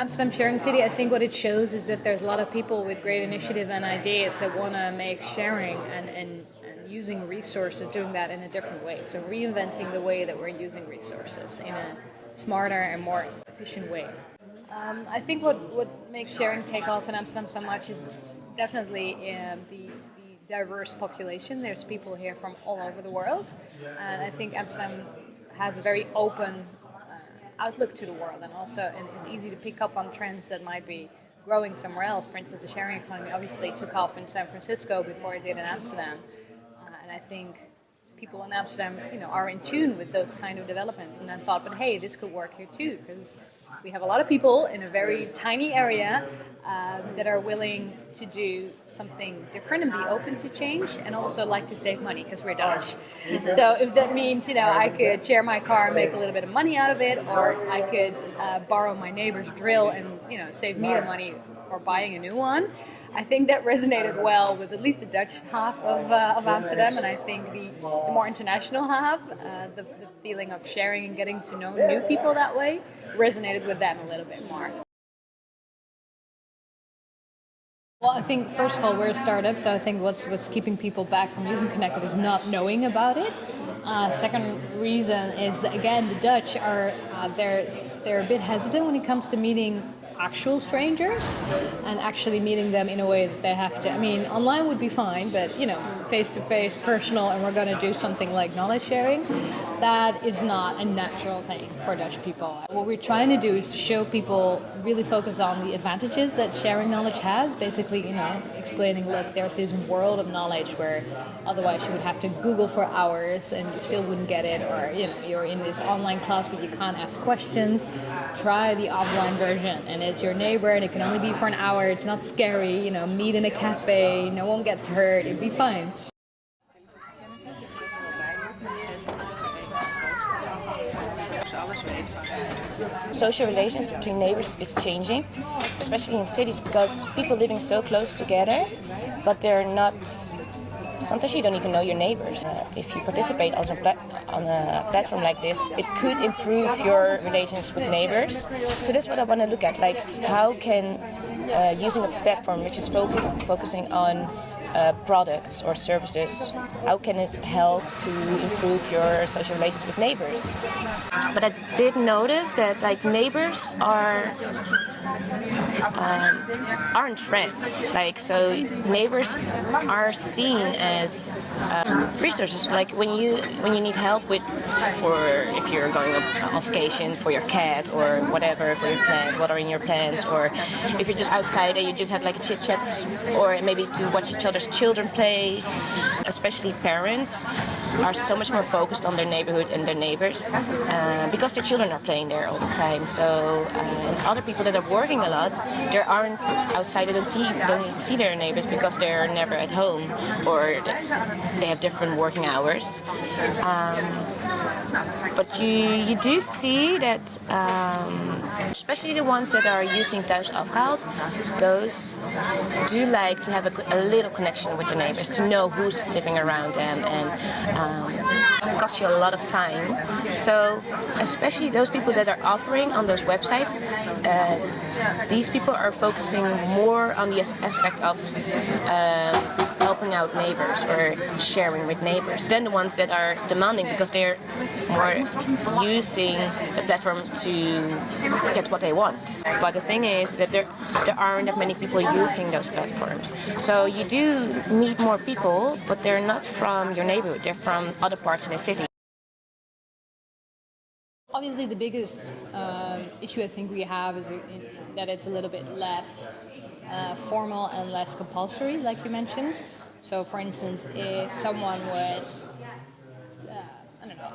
Amsterdam Sharing City, I think what it shows is that there's a lot of people with great initiative and ideas that want to make sharing and using resources, doing that in a different way. So reinventing the way that we're using resources in a smarter and more efficient way. I think what makes sharing take off in Amsterdam so much is definitely the diverse population. There's people here from all over the world, and I think Amsterdam has a very open outlook to the world, and also it's easy to pick up on trends that might be growing somewhere else. For instance, the sharing economy obviously took off in San Francisco before it did in Amsterdam, and I think people in Amsterdam, are in tune with those kind of developments, and then thought, but hey, this could work here too, because we have a lot of people in a very tiny area that are willing to do something different and be open to change, and also like to save money because we're Dutch. So if that means, I could share my car and make a little bit of money out of it, or I could borrow my neighbor's drill and, save me the money for buying a new one. I think that resonated well with at least the Dutch half of Amsterdam, and I think the more international half, the feeling of sharing and getting to know new people that way, resonated with them a little bit more. Well, I think first of all we're a startup, so I think what's keeping people back from using Connected is not knowing about it. Second reason is that again the Dutch are they're a bit hesitant when it comes to meeting actual strangers and actually meeting them in a way that they have to. I mean, online would be fine, but face to face, personal, and we're going to do something like knowledge sharing. That is not a natural thing for Dutch people. What we're trying to do is to show people, really focus on the advantages that sharing knowledge has. Basically, explaining, look, there's this world of knowledge where otherwise you would have to Google for hours and you still wouldn't get it, or you're in this online class but you can't ask questions. Try the offline version, and it's your neighbor and it can only be for an hour. It's not scary, meet in a cafe, no one gets hurt, it'd be fine. Social relations between neighbors is changing, especially in cities, because people living so close together, but they're not. Sometimes you don't even know your neighbors. If you participate on a platform like this, it could improve your relations with neighbors. So that's what I want to look at. Like, how can using a platform which is focusing on products or services, how can it help to improve your social relations with neighbors? But I did notice that neighbors aren't friends. So neighbors are seen as resources. Like when you need help if you're going on vacation for your cat or whatever, for your plant, watering your plants, or if you're just outside and you just have a chit chat, or maybe to watch each other's children play. Especially parents are so much more focused on their neighborhood and their neighbors because their children are playing there all the time. So and other people that are working a lot, they aren't outside. They don't even see their neighbors because they're never at home, or they have different working hours. But you do see that, especially the ones that are using thuis afgehaald, those do like to have a little connection with their neighbors, to know who's living around them, and it costs you a lot of time. So especially those people that are offering on those websites, these people are focusing more on the aspect of helping out neighbors or sharing with neighbors than the ones that are demanding, because they're more using the platform to get what they want. But the thing is that there aren't that many people using those platforms. So you do meet more people, but they're not from your neighborhood, they're from other parts in the city. Obviously the biggest issue I think we have is that it's a little bit less formal and less compulsory, like you mentioned. So for instance, if someone would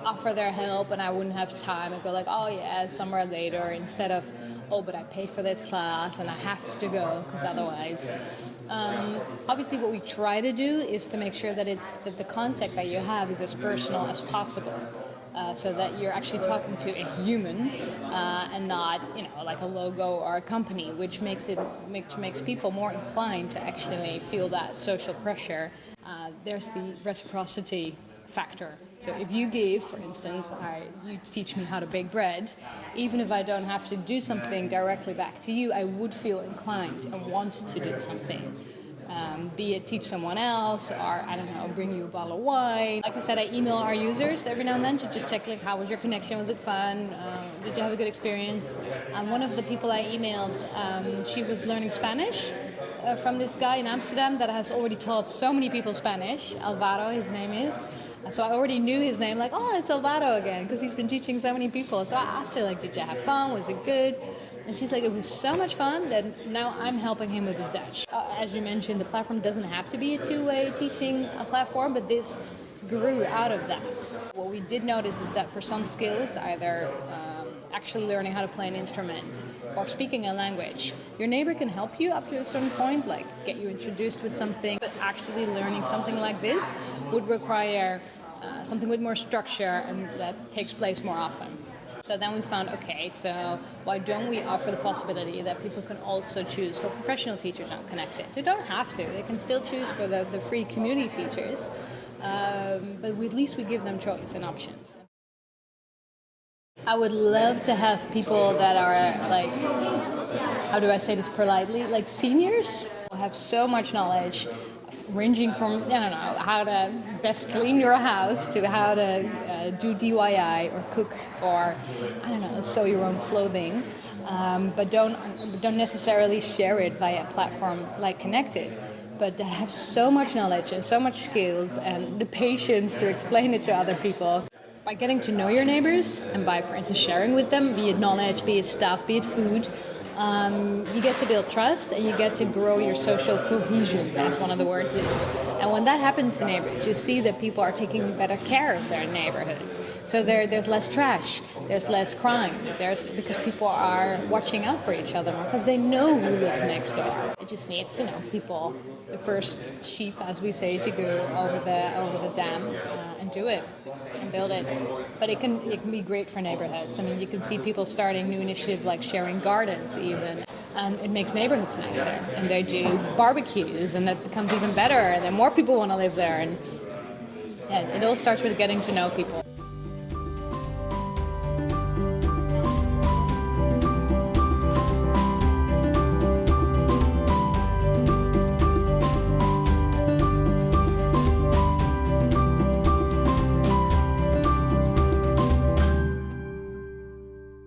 offer their help and I wouldn't have time, I'd go oh yeah, somewhere later, instead of but I paid for this class and I have to go because otherwise. Obviously what we try to do is to make sure that the contact that you have is as personal as possible. so that you're actually talking to a human and not, like a logo or a company, which makes people more inclined to actually feel that social pressure. There's the reciprocity factor. So if you give, for instance, you teach me how to bake bread, even if I don't have to do something directly back to you, I would feel inclined and wanted to do something. Be it teach someone else, or I don't know, bring you a bottle of wine. Like I said, I email our users every now and then to just check, like, how was your connection? Was it fun? Did you have a good experience? One of the people I emailed, she was learning Spanish from this guy in Amsterdam that has already taught so many people Spanish. Alvaro, his name is. So I already knew his name, like, oh, it's Alvaro again, because he's been teaching so many people. So I asked her, like, did you have fun? Was it good? And she's like, it was so much fun that now I'm helping him with his Dutch. As you mentioned, the platform doesn't have to be a two-way teaching platform, but this grew out of that. What we did notice is that for some skills, either actually learning how to play an instrument or speaking a language, your neighbor can help you up to a certain point, like get you introduced with something, but actually learning something like this would require something with more structure and that takes place more often. So then we found, okay, so why don't we offer the possibility that people can also choose for professional teachers not connected? They don't have to. They can still choose for the free community teachers, but at least we give them choice and options. I would love to have people that are, like, how do I say this politely, like seniors, who have so much knowledge, ranging from, I don't know, how to best clean your house to how to do DIY or cook or, I don't know, sew your own clothing, but don't necessarily share it via a platform like Connected, but that have so much knowledge and so much skills and the patience to explain it to other people. By getting to know your neighbors and by, for instance, sharing with them, be it knowledge, be it stuff, be it food, you get to build trust and you get to grow your social cohesion, as one of the words is. And when that happens in neighborhoods, you see that people are taking better care of their neighborhoods. So there's less trash, there's less crime, because people are watching out for each other more, because they know who lives next door. It just needs, people, the first sheep, as we say, to go over the dam and do it and build it. But it can be great for neighborhoods. I mean, you can see people starting new initiatives like sharing gardens even, and it makes neighborhoods nicer. And they do barbecues, and that becomes even better, and then more people want to live there. And it all starts with getting to know people.